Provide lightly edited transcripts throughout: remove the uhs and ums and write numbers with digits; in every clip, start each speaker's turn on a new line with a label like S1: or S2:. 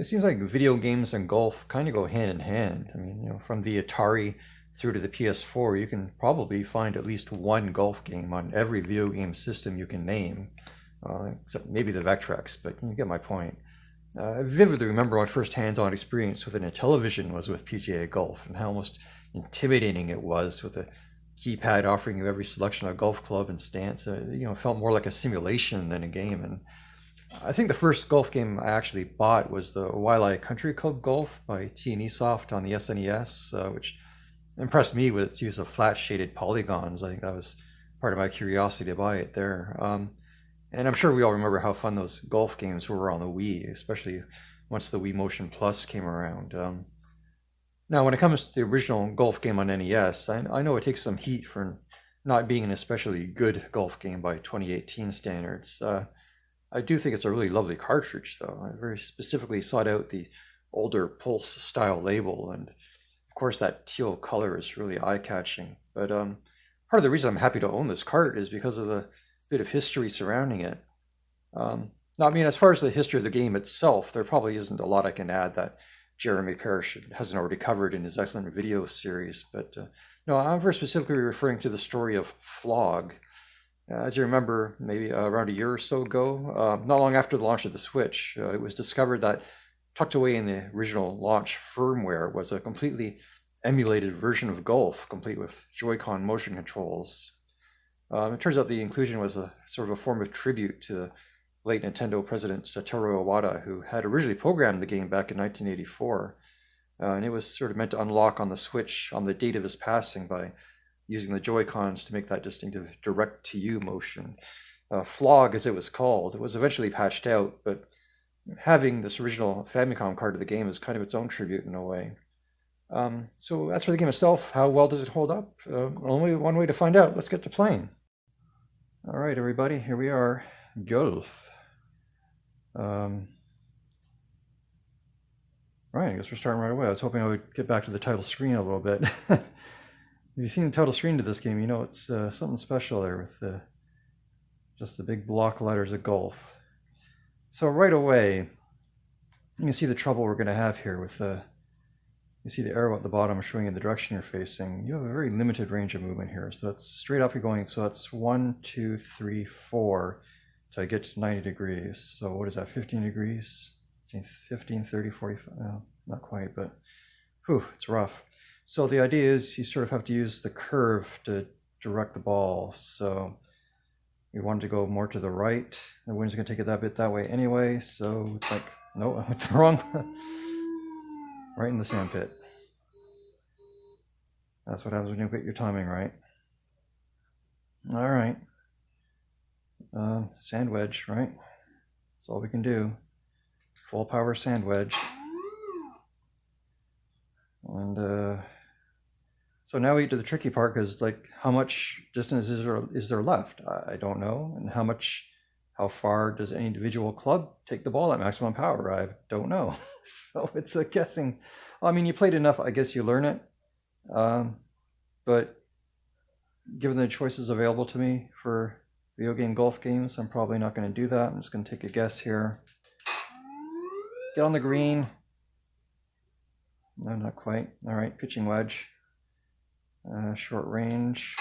S1: seems like video games and golf kind of go hand in hand. I mean, from the Atari through to the PS4, you can probably find at least one golf game on every video game system you can name, except maybe the Vectrex, but you get my point. I vividly remember my first hands-on experience with a television was with PGA Golf, and how almost intimidating it was with a keypad offering you every selection of golf club and stance. It felt more like a simulation than a game. And I think the first golf game I actually bought was the Waialae Country Club Golf by T&E Soft on the SNES, which impressed me with its use of flat shaded polygons. I think that was part of my curiosity to buy it there. And I'm sure we all remember how fun those golf games were on the Wii, especially once the Wii Motion Plus came around. Now, when it comes to the original golf game on NES, I know it takes some heat for not being an especially good golf game by 2018 standards. I do think it's a really lovely cartridge, though. I very specifically sought out the older Pulse style label, and of course that teal color is really eye-catching. But part of the reason I'm happy to own this cart is because of the bit of history surrounding it. Now, I mean, as far as the history of the game itself, there probably isn't a lot I can add that Jeremy Parrish hasn't already covered in his excellent video series. But no, I'm very specifically referring to the story of Flog. As you remember, maybe around a year or so ago, not long after the launch of the Switch, it was discovered that tucked away in the original launch firmware was a completely emulated version of golf, complete with Joy-Con motion controls. It turns out the inclusion was a sort of a form of tribute to late Nintendo president Satoru Iwata, who had originally programmed the game back in 1984. And it was sort of meant to unlock on the Switch on the date of his passing by using the Joy-Cons to make that distinctive direct-to-you motion. Flog, as it was called, it was eventually patched out, but having this original Famicom card of the game is kind of its own tribute in a way. So as for the game itself, how well does it hold up? Only one way to find out. Let's get to playing. All right, everybody, here we are. Golf. Right, I guess we're starting right away. I was hoping I would get back to the title screen a little bit. If you've seen the title screen to this game, you know it's something special there with just the big block letters of golf. So right away, you can see the trouble we're going to have here with you see the arrow at the bottom showing you the direction you're facing. You have a very limited range of movement here. So that's straight up you're going, so that's 1, 2, 3, 4 till I get to 90 degrees. So what is that, 15 degrees? 15, 30, 45, not quite, but whew, it's rough. So the idea is you sort of have to use the curve to direct the ball. So we wanted to go more to the right. The wind's going to take it that bit that way anyway. So it's like, no, I went wrong. Right in the sand pit. That's what happens when you get your timing right. All right. Sand wedge, right? That's all we can do. Full power sand wedge. And so now we get to the tricky part, because like, how much distance is there left? I don't know. And how far does any individual club take the ball at maximum power? I don't know. So it's a guessing. I mean, you played enough, I guess you learn it. But given the choices available to me for video game golf games, I'm probably not going to do that. I'm just going to take a guess here. Get on the green. No, not quite. All right, pitching wedge. Short range.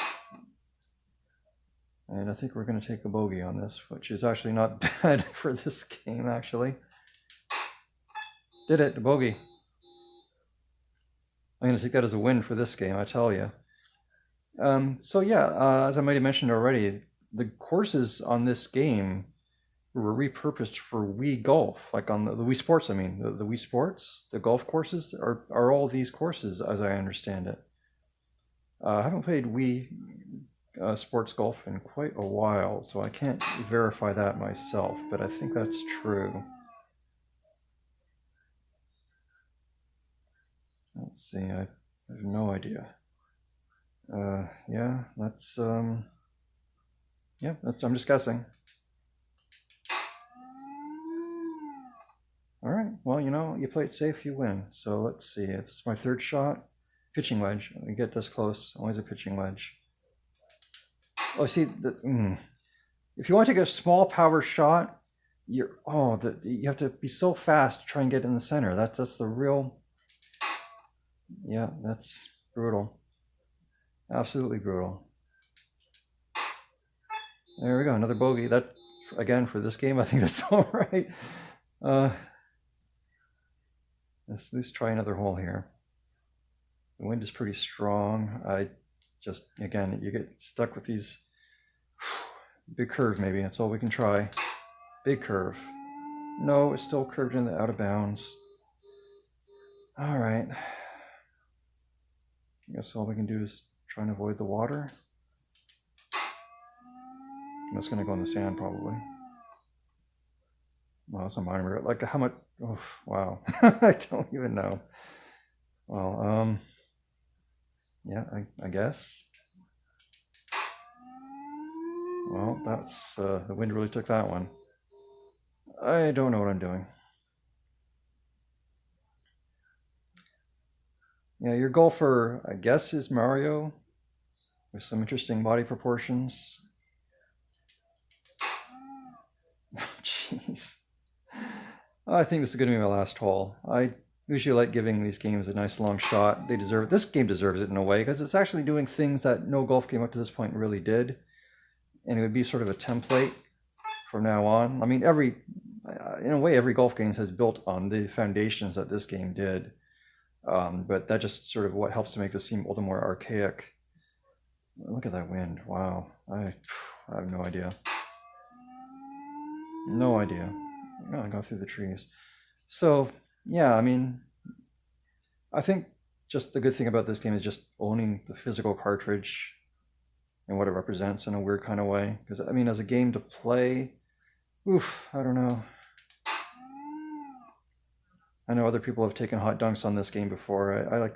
S1: And I think we're going to take a bogey on this, which is actually not bad for this game, actually. Did it, a bogey. I'm going to take that as a win for this game, I tell you. So yeah, as I might have mentioned already, the courses on this game were repurposed for Wii Golf, like on the Wii Sports, I mean. The Wii Sports, the golf courses, are all these courses, as I understand it. I haven't played Wii sports golf in quite a while, so I can't verify that myself, but I think that's true. Let's see, I have no idea. Yeah, that's I'm just guessing. All right, well, you play it safe, you win. So let's see, it's my third shot. Pitching wedge, we get this close, always a pitching wedge. Oh, see, if you want to take a small power shot, you have to be so fast to try and get in the center. That's the real, yeah, that's brutal. Absolutely brutal. There we go, another bogey. That, again, for this game, I think that's all right. Uh, let's at least try another hole here. The wind is pretty strong. I just, again, you get stuck with these big curve. Maybe that's all we can try. Big curve. No, it's still curved in the out of bounds. All right. I guess all we can do is try and avoid the water. I'm just gonna go in the sand probably. Well, that's a minor. Like how much? Oh, wow. I don't even know. Well, yeah, I guess. Well, that's the wind really took that one. I don't know what I'm doing. Yeah, your golfer, I guess, is Mario with some interesting body proportions. Jeez. I think this is going to be my last hole. I usually like giving these games a nice long shot. They deserve it. This game deserves it in a way because it's actually doing things that no golf game up to this point really did. And it would be sort of a template from now on. I mean, in a way, every golf game has built on the foundations that this game did. But that just sort of what helps to make this seem a little more archaic. Look at that wind. Wow. I have no idea. No idea. I'm gonna go through the trees. So, yeah, I mean, I think just the good thing about this game is just owning the physical cartridge and what it represents in a weird kind of way. Because, I mean, as a game to play, oof, I don't know. I know other people have taken hot dunks on this game before. I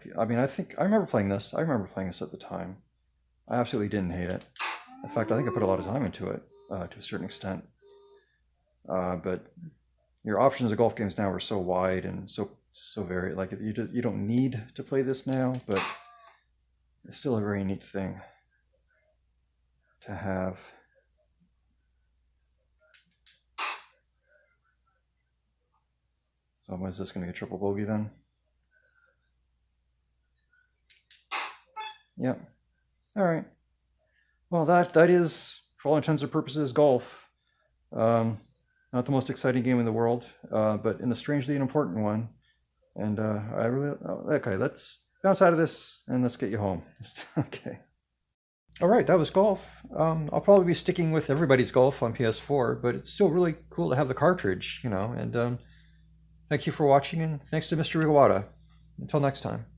S1: remember playing this. I remember playing this at the time. I absolutely didn't hate it. In fact, I think I put a lot of time into it to a certain extent. But your options of golf games now are so wide and so varied. Like you don't need to play this now, but it's still a very neat thing to have. So is this going to be a triple bogey then? Yep. All right. Well, that is, for all intents and purposes, golf. Not the most exciting game in the world, but in a strangely important one. And okay, let's bounce out of this and let's get you home. Okay. All right, that was golf. I'll probably be sticking with everybody's golf on PS4, but it's still really cool to have the cartridge, And thank you for watching, and thanks to Mr. Iwata. Until next time.